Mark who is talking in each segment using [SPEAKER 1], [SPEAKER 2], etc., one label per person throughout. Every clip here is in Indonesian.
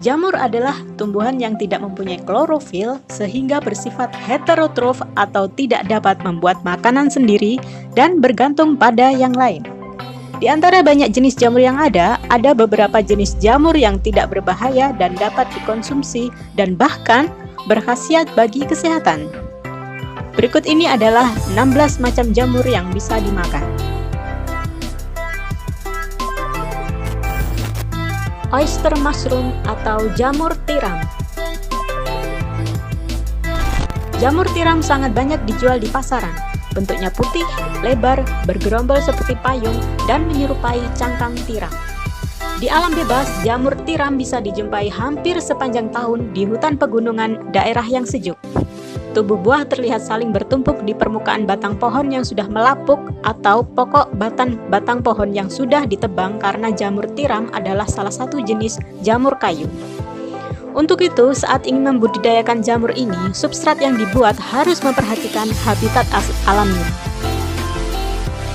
[SPEAKER 1] Jamur adalah tumbuhan yang tidak mempunyai klorofil sehingga bersifat heterotrof atau tidak dapat membuat makanan sendiri dan bergantung pada yang lain. Di antara banyak jenis jamur yang ada beberapa jenis jamur yang tidak berbahaya dan dapat dikonsumsi dan bahkan berkhasiat bagi kesehatan. Berikut ini adalah 16 macam jamur yang bisa dimakan. Oyster mushroom atau jamur tiram. Jamur tiram sangat banyak dijual di pasaran. Bentuknya putih, lebar, bergerombol seperti payung, dan menyerupai cangkang tiram. Di alam bebas, jamur tiram bisa dijumpai hampir sepanjang tahun di hutan pegunungan daerah yang sejuk. Tubuh buah terlihat saling bertumpuk di permukaan batang pohon yang sudah melapuk atau pokok batang pohon yang sudah ditebang karena jamur tiram adalah salah satu jenis jamur kayu. Untuk itu, saat ingin membudidayakan jamur ini, substrat yang dibuat harus memperhatikan habitat alamnya.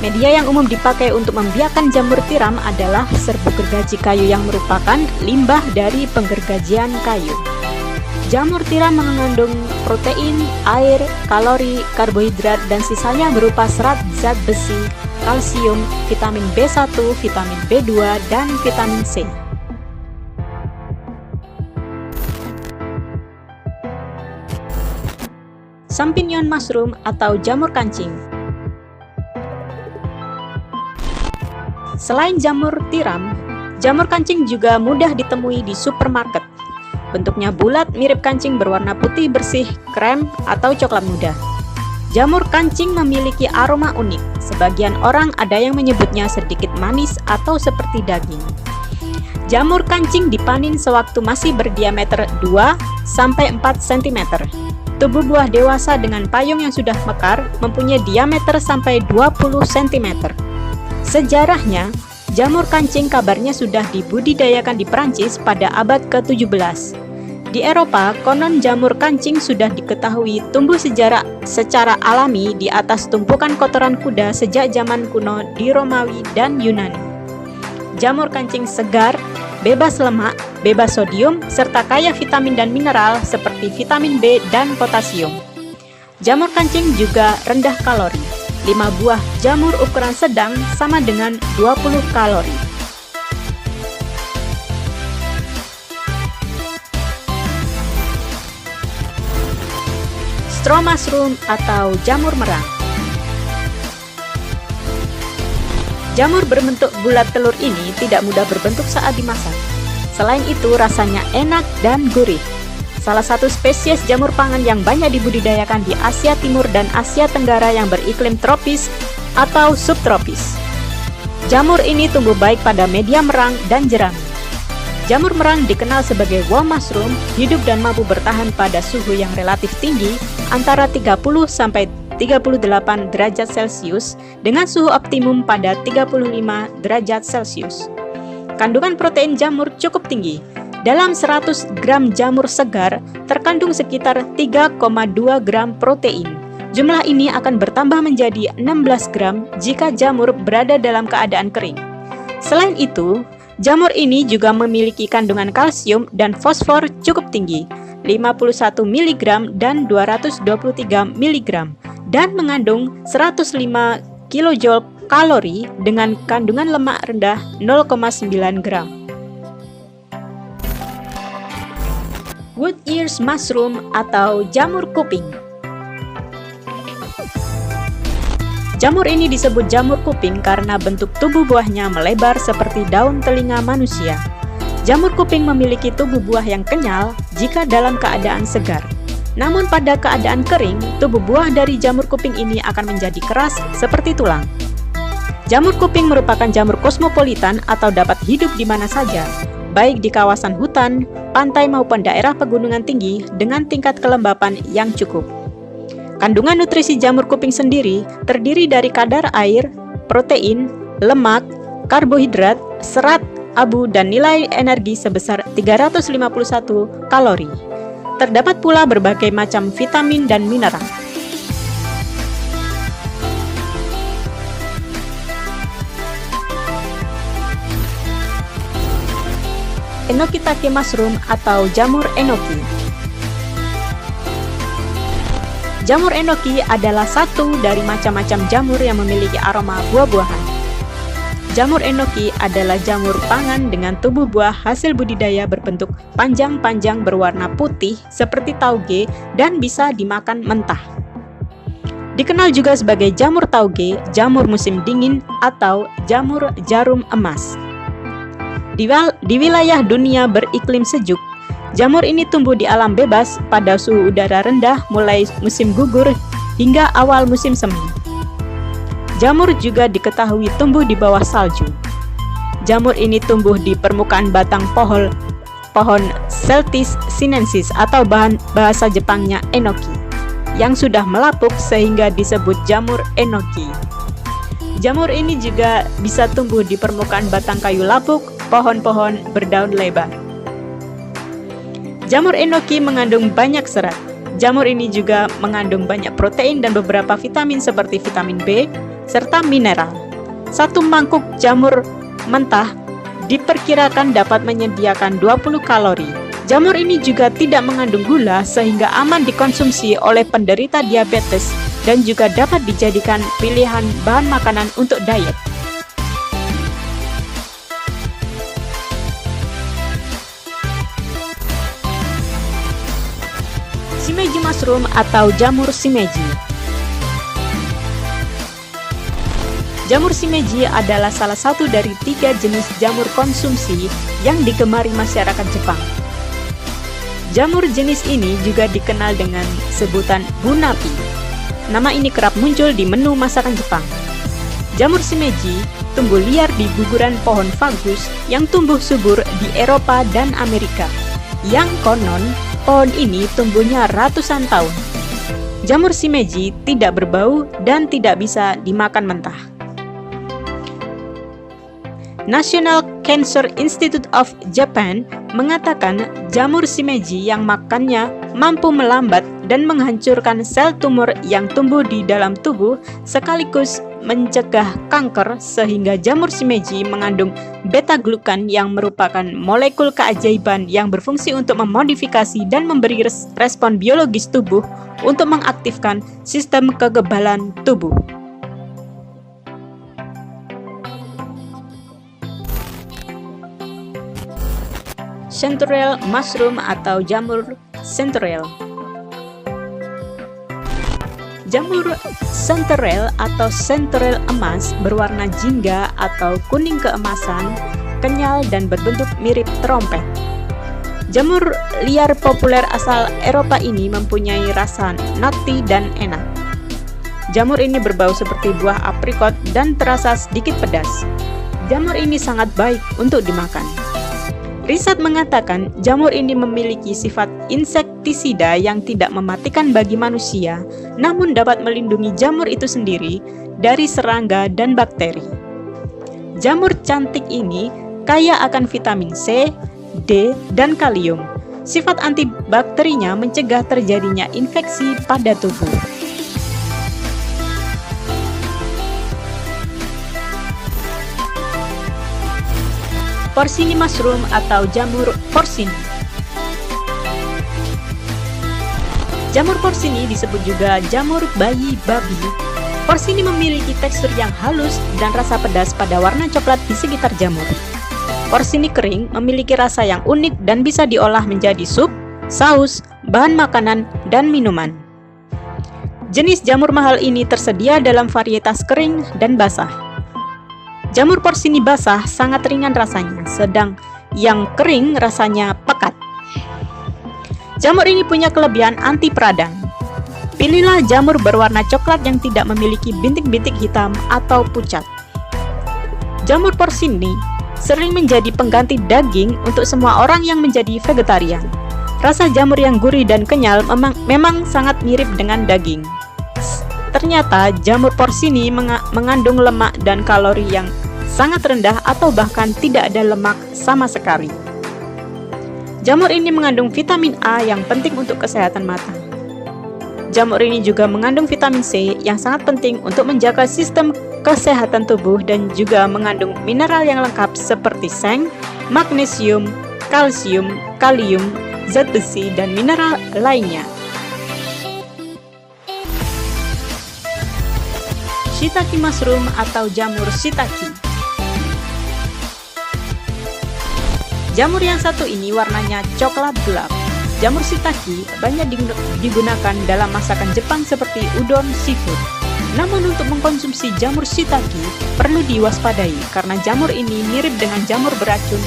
[SPEAKER 1] Media yang umum dipakai untuk membiakkan jamur tiram adalah serbuk gergaji kayu yang merupakan limbah dari penggergajian kayu. Jamur tiram mengandung protein, air, kalori, karbohidrat, dan sisanya berupa serat, zat besi, kalsium, vitamin B1, vitamin B2, dan vitamin C. Champignon mushroom atau jamur kancing. Selain jamur tiram, jamur kancing juga mudah ditemui di supermarket. Bentuknya bulat, mirip kancing, berwarna putih bersih, krem, atau coklat muda. Jamur kancing memiliki aroma unik. Sebagian orang ada yang menyebutnya sedikit manis atau seperti daging. Jamur kancing dipanen sewaktu masih berdiameter 2-4 cm. Tubuh buah dewasa dengan payung yang sudah mekar mempunyai diameter sampai 20 cm. Sejarahnya, jamur kancing kabarnya sudah dibudidayakan di Prancis pada abad ke-17. Di Eropa, konon jamur kancing sudah diketahui tumbuh secara alami di atas tumpukan kotoran kuda sejak zaman kuno di Romawi dan Yunani. Jamur kancing segar, bebas lemak, bebas sodium, serta kaya vitamin dan mineral seperti vitamin B dan potasium. Jamur kancing juga rendah kalori. 5 buah jamur ukuran sedang sama dengan 20 kalori. Straw mushroom atau jamur merang. Jamur berbentuk bulat telur ini tidak mudah berbentuk saat dimasak. Selain itu, rasanya enak dan gurih. Salah satu spesies jamur pangan yang banyak dibudidayakan di Asia Timur dan Asia Tenggara yang beriklim tropis atau subtropis. Jamur ini tumbuh baik pada media merang dan jerami. Jamur merang dikenal sebagai wall mushroom, hidup dan mampu bertahan pada suhu yang relatif tinggi antara 30-38 derajat Celcius dengan suhu optimum pada 35 derajat Celcius. Kandungan protein jamur cukup tinggi. Dalam 100 gram jamur segar terkandung sekitar 3,2 gram protein. Jumlah ini akan bertambah menjadi 16 gram jika jamur berada dalam keadaan kering. Selain itu, jamur ini juga memiliki kandungan kalsium dan fosfor cukup tinggi, 51 mg dan 223 mg, dan mengandung 105 kJ kalori dengan kandungan lemak rendah 0,9 gram. Wood ears mushroom atau jamur kuping. Jamur ini disebut jamur kuping karena bentuk tubuh buahnya melebar seperti daun telinga manusia. Jamur kuping memiliki tubuh buah yang kenyal jika dalam keadaan segar. Namun pada keadaan kering, tubuh buah dari jamur kuping ini akan menjadi keras seperti tulang. Jamur kuping merupakan jamur kosmopolitan atau dapat hidup di mana saja, baik di kawasan hutan, pantai maupun daerah pegunungan tinggi dengan tingkat kelembapan yang cukup. Kandungan nutrisi jamur kuping sendiri terdiri dari kadar air, protein, lemak, karbohidrat, serat, abu, dan nilai energi sebesar 351 kalori. Terdapat pula berbagai macam vitamin dan mineral. Enokitake mushroom atau jamur enoki. Jamur enoki adalah satu dari macam-macam jamur yang memiliki aroma buah-buahan. Jamur enoki adalah jamur pangan dengan tubuh buah hasil budidaya berbentuk panjang-panjang berwarna putih seperti tauge dan bisa dimakan mentah. Dikenal juga sebagai jamur tauge, jamur musim dingin, atau jamur jarum emas. Di wilayah dunia beriklim sejuk, jamur ini tumbuh di alam bebas pada suhu udara rendah mulai musim gugur hingga awal musim semi. Jamur juga diketahui tumbuh di bawah salju. Jamur ini tumbuh di permukaan batang pohon Celtis sinensis atau bahasa Jepangnya enoki, yang sudah melapuk sehingga disebut jamur enoki. Jamur ini juga bisa tumbuh di permukaan batang kayu lapuk, pohon-pohon berdaun lebar. Jamur enoki mengandung banyak serat. Jamur ini juga mengandung banyak protein dan beberapa vitamin seperti vitamin B, serta mineral. Satu mangkuk jamur mentah diperkirakan dapat menyediakan 20 kalori. Jamur ini juga tidak mengandung gula sehingga aman dikonsumsi oleh penderita diabetes dan juga dapat dijadikan pilihan bahan makanan untuk diet. Shimeji mushroom atau jamur shimeji. Jamur shimeji adalah salah satu dari 3 jenis jamur konsumsi yang digemari masyarakat Jepang. Jamur jenis ini juga dikenal dengan sebutan bunapi. Nama ini kerap muncul di menu masakan Jepang. Jamur shimeji tumbuh liar di guguran pohon fagus yang tumbuh subur di Eropa dan Amerika. Yang konon, pohon ini tumbuhnya ratusan tahun. Jamur shimeji tidak berbau dan tidak bisa dimakan mentah. National Cancer Institute of Japan mengatakan jamur shimeji yang makannya mampu melambat dan menghancurkan sel tumor yang tumbuh di dalam tubuh sekaligus mencegah kanker, sehingga jamur shimeji mengandung beta-glukan yang merupakan molekul keajaiban yang berfungsi untuk memodifikasi dan memberi respon biologis tubuh untuk mengaktifkan sistem kekebalan tubuh. Chanterelle mushroom atau jamur chanterelle. Jamur chanterelle atau chanterelle emas berwarna jingga atau kuning keemasan, kenyal dan berbentuk mirip trompet. Jamur liar populer asal Eropa ini mempunyai rasa nutty dan enak. Jamur ini berbau seperti buah aprikot dan terasa sedikit pedas. Jamur ini sangat baik untuk dimakan. Riset mengatakan jamur ini memiliki sifat insektisida yang tidak mematikan bagi manusia, namun dapat melindungi jamur itu sendiri dari serangga dan bakteri. Jamur cantik ini kaya akan vitamin C, D, dan kalium. Sifat antibakterinya mencegah terjadinya infeksi pada tubuh. Porcini mushroom atau jamur porcini. Jamur porcini disebut juga jamur bayi babi. Porcini memiliki tekstur yang halus dan rasa pedas pada warna coklat di sekitar jamur. Porcini kering memiliki rasa yang unik dan bisa diolah menjadi sup, saus, bahan makanan, dan minuman. Jenis jamur mahal ini tersedia dalam varietas kering dan basah. Jamur porcini basah sangat ringan rasanya, sedang yang kering rasanya pekat. Jamur ini punya kelebihan anti peradang. Pilihlah jamur berwarna coklat yang tidak memiliki bintik-bintik hitam atau pucat. Jamur porcini sering menjadi pengganti daging untuk semua orang yang menjadi vegetarian. Rasa jamur yang gurih dan kenyal memang sangat mirip dengan daging. Ternyata jamur porcini mengandung lemak dan kalori yang sangat rendah atau bahkan tidak ada lemak sama sekali. Jamur ini mengandung vitamin A yang penting untuk kesehatan mata. Jamur ini juga mengandung vitamin C yang sangat penting untuk menjaga sistem kesehatan tubuh dan juga mengandung mineral yang lengkap seperti seng, magnesium, kalsium, kalium, zat besi, dan mineral lainnya. Shiitake mushroom atau jamur shiitake. Jamur yang satu ini warnanya coklat gelap. Jamur shiitake banyak digunakan dalam masakan Jepang seperti udon seafood. Namun untuk mengkonsumsi jamur shiitake perlu diwaspadai karena jamur ini mirip dengan jamur beracun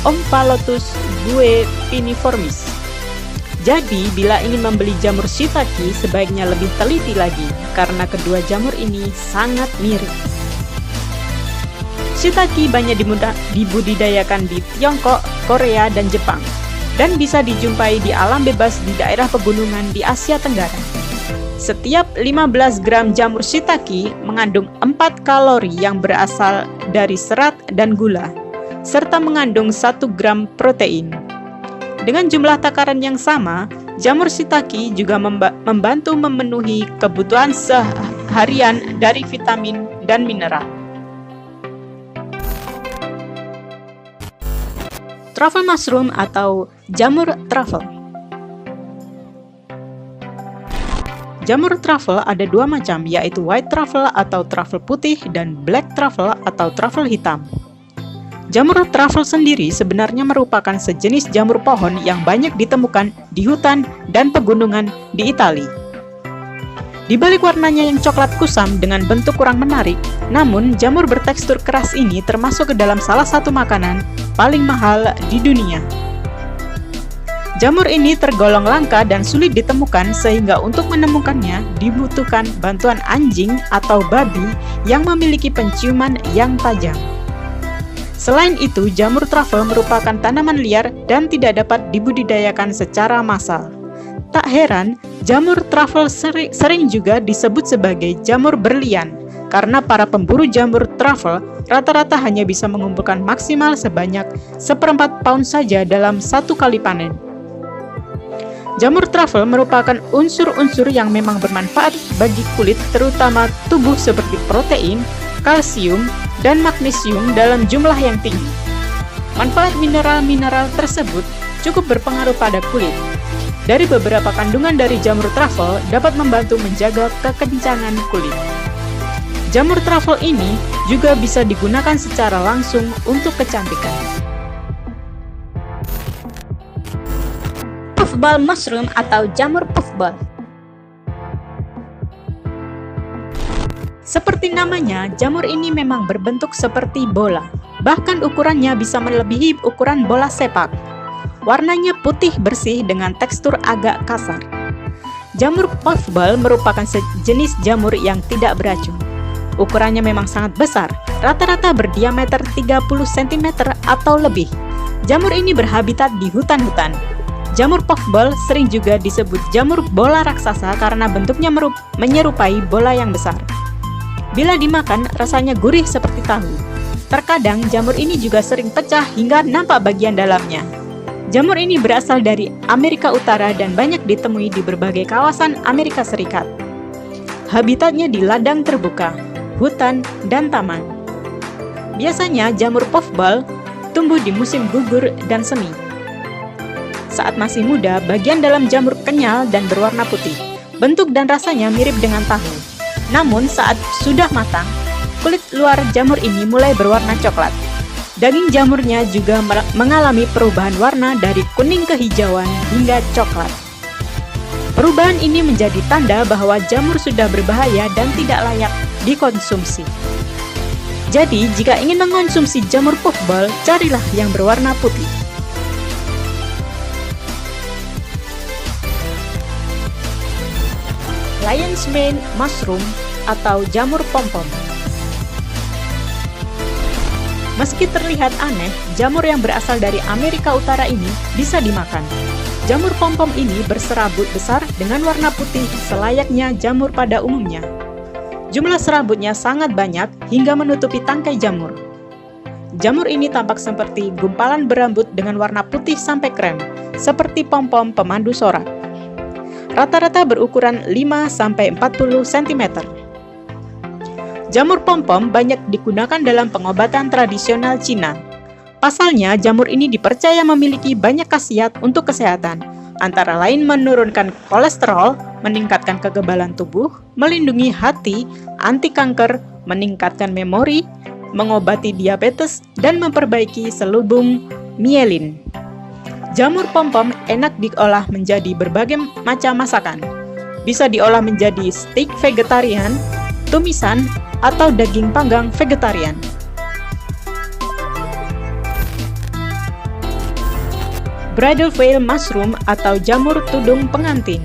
[SPEAKER 1] Omphalotus guepiniformis. Jadi, bila ingin membeli jamur shiitake, sebaiknya lebih teliti lagi, karena kedua jamur ini sangat mirip. Shiitake banyak dibudidayakan di Tiongkok, Korea, dan Jepang, dan bisa dijumpai di alam bebas di daerah pegunungan di Asia Tenggara. Setiap 15 gram jamur shiitake mengandung 4 kalori yang berasal dari serat dan gula, serta mengandung 1 gram protein. Dengan jumlah takaran yang sama, jamur shiitake juga membantu memenuhi kebutuhan seharian dari vitamin dan mineral. Truffle mushroom atau jamur truffle. Jamur truffle ada dua macam, yaitu white truffle atau truffle putih dan black truffle atau truffle hitam. Jamur truffle sendiri sebenarnya merupakan sejenis jamur pohon yang banyak ditemukan di hutan dan pegunungan di Italia. Di balik warnanya yang coklat kusam dengan bentuk kurang menarik, namun jamur bertekstur keras ini termasuk ke dalam salah satu makanan paling mahal di dunia. Jamur ini tergolong langka dan sulit ditemukan sehingga untuk menemukannya dibutuhkan bantuan anjing atau babi yang memiliki penciuman yang tajam. Selain itu, jamur truffle merupakan tanaman liar dan tidak dapat dibudidayakan secara massal. Tak heran, jamur truffle sering juga disebut sebagai jamur berlian, karena para pemburu jamur truffle rata-rata hanya bisa mengumpulkan maksimal sebanyak 1/4 pound saja dalam satu kali panen. Jamur truffle merupakan unsur-unsur yang memang bermanfaat bagi kulit, terutama tubuh seperti protein, kalsium, dan magnesium dalam jumlah yang tinggi. Manfaat mineral-mineral tersebut cukup berpengaruh pada kulit. Dari beberapa kandungan dari jamur truffle dapat membantu menjaga kekencangan kulit. Jamur truffle ini juga bisa digunakan secara langsung untuk kecantikan. Puffball mushroom atau jamur puffball. Seperti namanya, jamur ini memang berbentuk seperti bola. Bahkan ukurannya bisa melebihi ukuran bola sepak. Warnanya putih bersih dengan tekstur agak kasar. Jamur puffball merupakan sejenis jamur yang tidak beracun. Ukurannya memang sangat besar, rata-rata berdiameter 30 cm atau lebih. Jamur ini berhabitat di hutan-hutan. Jamur puffball sering juga disebut jamur bola raksasa karena bentuknya menyerupai bola yang besar. Bila dimakan, rasanya gurih seperti tahu. Terkadang jamur ini juga sering pecah hingga nampak bagian dalamnya. Jamur ini berasal dari Amerika Utara dan banyak ditemui di berbagai kawasan Amerika Serikat. Habitatnya di ladang terbuka, hutan, dan taman. Biasanya jamur puffball tumbuh di musim gugur dan semi. Saat masih muda, bagian dalam jamur kenyal dan berwarna putih. Bentuk dan rasanya mirip dengan tahu. Namun saat sudah matang, kulit luar jamur ini mulai berwarna coklat. Daging jamurnya juga mengalami perubahan warna dari kuning kehijauan hingga coklat. Perubahan ini menjadi tanda bahwa jamur sudah berbahaya dan tidak layak dikonsumsi. Jadi, jika ingin mengonsumsi jamur puffball, carilah yang berwarna putih. Lion's mane mushroom atau jamur pom-pom. Meski terlihat aneh, jamur yang berasal dari Amerika Utara ini bisa dimakan. Jamur pom-pom ini berserabut besar dengan warna putih selayaknya jamur pada umumnya. Jumlah serabutnya sangat banyak hingga menutupi tangkai jamur. Jamur ini tampak seperti gumpalan berambut dengan warna putih sampai krem, seperti pom-pom pemandu sorak. Rata-rata berukuran 5-40 cm. Jamur pom-pom banyak digunakan dalam pengobatan tradisional Cina. Pasalnya, jamur ini dipercaya memiliki banyak khasiat untuk kesehatan, antara lain menurunkan kolesterol, meningkatkan kekebalan tubuh, melindungi hati, anti kanker, meningkatkan memori, mengobati diabetes, dan memperbaiki selubung mielin. Jamur pom-pom enak diolah menjadi berbagai macam masakan. Bisa diolah menjadi steak vegetarian, tumisan, atau daging panggang vegetarian. Bridal veil mushroom atau jamur tudung pengantin.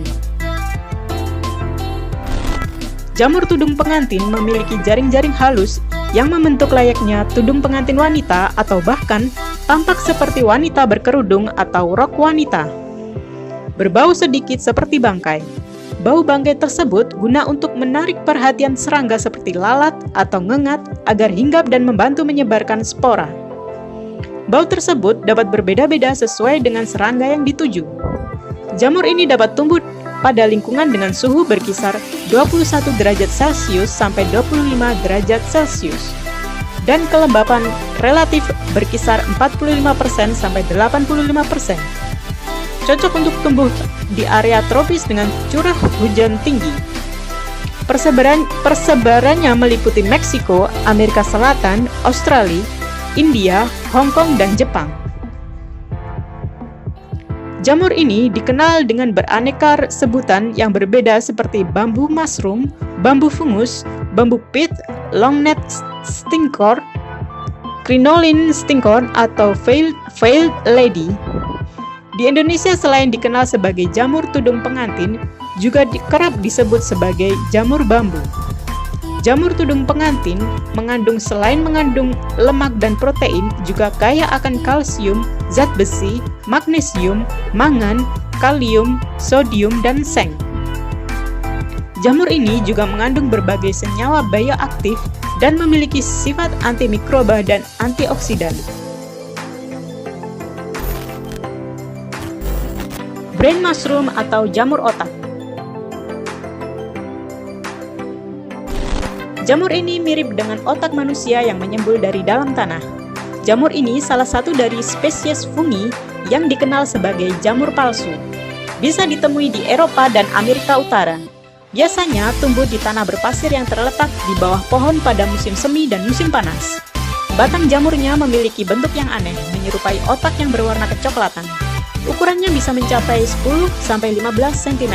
[SPEAKER 1] Jamur tudung pengantin memiliki jaring-jaring halus yang membentuk layaknya tudung pengantin wanita atau bahkan tampak seperti wanita berkerudung atau rok wanita. Berbau sedikit seperti bangkai. Bau bangkai tersebut guna untuk menarik perhatian serangga seperti lalat atau ngengat agar hinggap dan membantu menyebarkan spora. Bau tersebut dapat berbeda-beda sesuai dengan serangga yang dituju. Jamur ini dapat tumbuh pada lingkungan dengan suhu berkisar 21 derajat Celcius sampai 25 derajat Celcius dan kelembapan relatif berkisar 45% sampai 85%. Cocok untuk tumbuh di area tropis dengan curah hujan tinggi. Persebarannya meliputi Meksiko, Amerika Selatan, Australia, India, Hong Kong, dan Jepang. Jamur ini dikenal dengan beraneka sebutan yang berbeda seperti bambu mushroom, bambu fungus, bambu pit, longneck stinkor, crinoline stinkor, atau veiled lady. Di Indonesia selain dikenal sebagai jamur tudung pengantin, juga kerap disebut sebagai jamur bambu. Jamur tudung pengantin selain mengandung lemak dan protein, juga kaya akan kalsium, zat besi, magnesium, mangan, kalium, sodium, dan seng. Jamur ini juga mengandung berbagai senyawa bioaktif dan memiliki sifat antimikroba dan antioksidan. Brain mushroom atau jamur otak. Jamur ini mirip dengan otak manusia yang menyembul dari dalam tanah. Jamur ini salah satu dari spesies fungi yang dikenal sebagai jamur palsu. Bisa ditemui di Eropa dan Amerika Utara. Biasanya tumbuh di tanah berpasir yang terletak di bawah pohon pada musim semi dan musim panas. Batang jamurnya memiliki bentuk yang aneh, menyerupai otak yang berwarna kecoklatan. Ukurannya bisa mencapai 10-15 cm.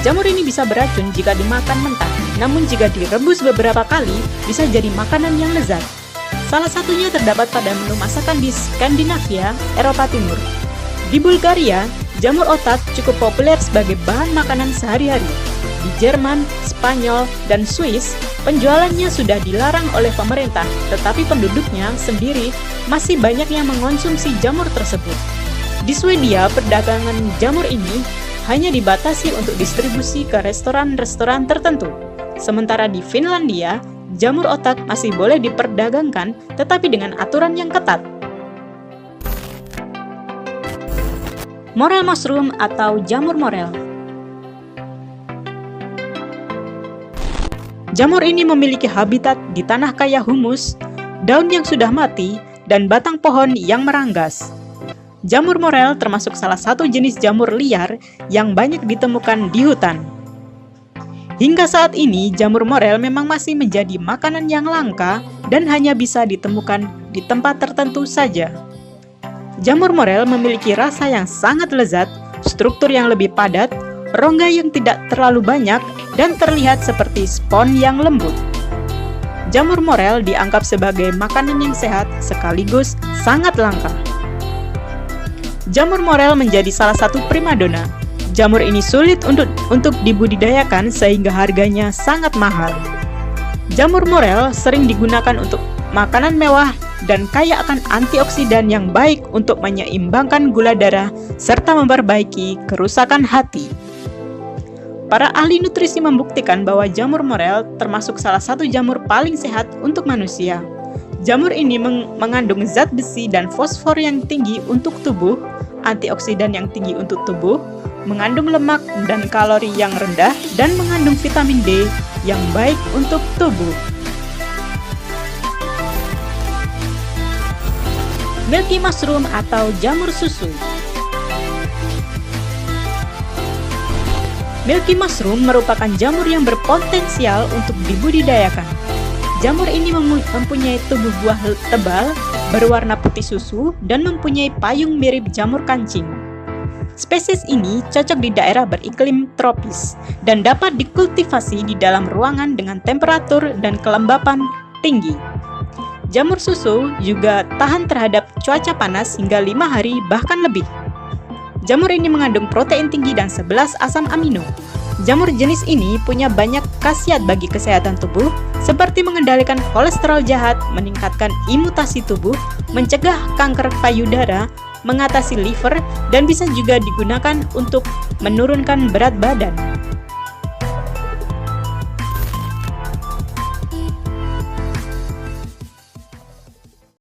[SPEAKER 1] Jamur ini bisa beracun jika dimakan mentah, namun jika direbus beberapa kali, bisa jadi makanan yang lezat. Salah satunya terdapat pada menu masakan di Skandinavia, Eropa Timur. Di Bulgaria, jamur otak cukup populer sebagai bahan makanan sehari-hari. Di Jerman, Spanyol, dan Swiss, penjualannya sudah dilarang oleh pemerintah, tetapi penduduknya sendiri masih banyak yang mengonsumsi jamur tersebut. Di Swedia, perdagangan jamur ini hanya dibatasi untuk distribusi ke restoran-restoran tertentu. Sementara di Finlandia, jamur otak masih boleh diperdagangkan, tetapi dengan aturan yang ketat. Morel mushroom atau jamur morel. Jamur ini memiliki habitat di tanah kaya humus, daun yang sudah mati, dan batang pohon yang meranggas. Jamur morel termasuk salah satu jenis jamur liar yang banyak ditemukan di hutan. Hingga saat ini, jamur morel memang masih menjadi makanan yang langka dan hanya bisa ditemukan di tempat tertentu saja. Jamur morel memiliki rasa yang sangat lezat, struktur yang lebih padat, rongga yang tidak terlalu banyak, dan terlihat seperti spons yang lembut. Jamur morel dianggap sebagai makanan yang sehat sekaligus sangat langka. Jamur morel menjadi salah satu primadona. Jamur ini sulit untuk dibudidayakan sehingga harganya sangat mahal. Jamur morel sering digunakan untuk makanan mewah dan kaya akan antioksidan yang baik untuk menyeimbangkan gula darah serta memperbaiki kerusakan hati. Para ahli nutrisi membuktikan bahwa jamur morel termasuk salah satu jamur paling sehat untuk manusia. Jamur ini mengandung zat besi dan fosfor yang tinggi untuk tubuh, antioksidan yang tinggi untuk tubuh, mengandung lemak dan kalori yang rendah, dan mengandung vitamin D yang baik untuk tubuh. Milky mushroom atau jamur susu. Milky mushroom merupakan jamur yang berpotensial untuk dibudidayakan. Jamur ini mempunyai tubuh buah tebal, berwarna putih susu, dan mempunyai payung mirip jamur kancing. Spesies ini cocok di daerah beriklim tropis dan dapat dikultivasi di dalam ruangan dengan temperatur dan kelembapan tinggi. Jamur susu juga tahan terhadap cuaca panas hingga 5 hari bahkan lebih. Jamur ini mengandung protein tinggi dan 11 asam amino. Jamur jenis ini punya banyak khasiat bagi kesehatan tubuh, seperti mengendalikan kolesterol jahat, meningkatkan imunitas tubuh, mencegah kanker payudara, mengatasi liver, dan bisa juga digunakan untuk menurunkan berat badan.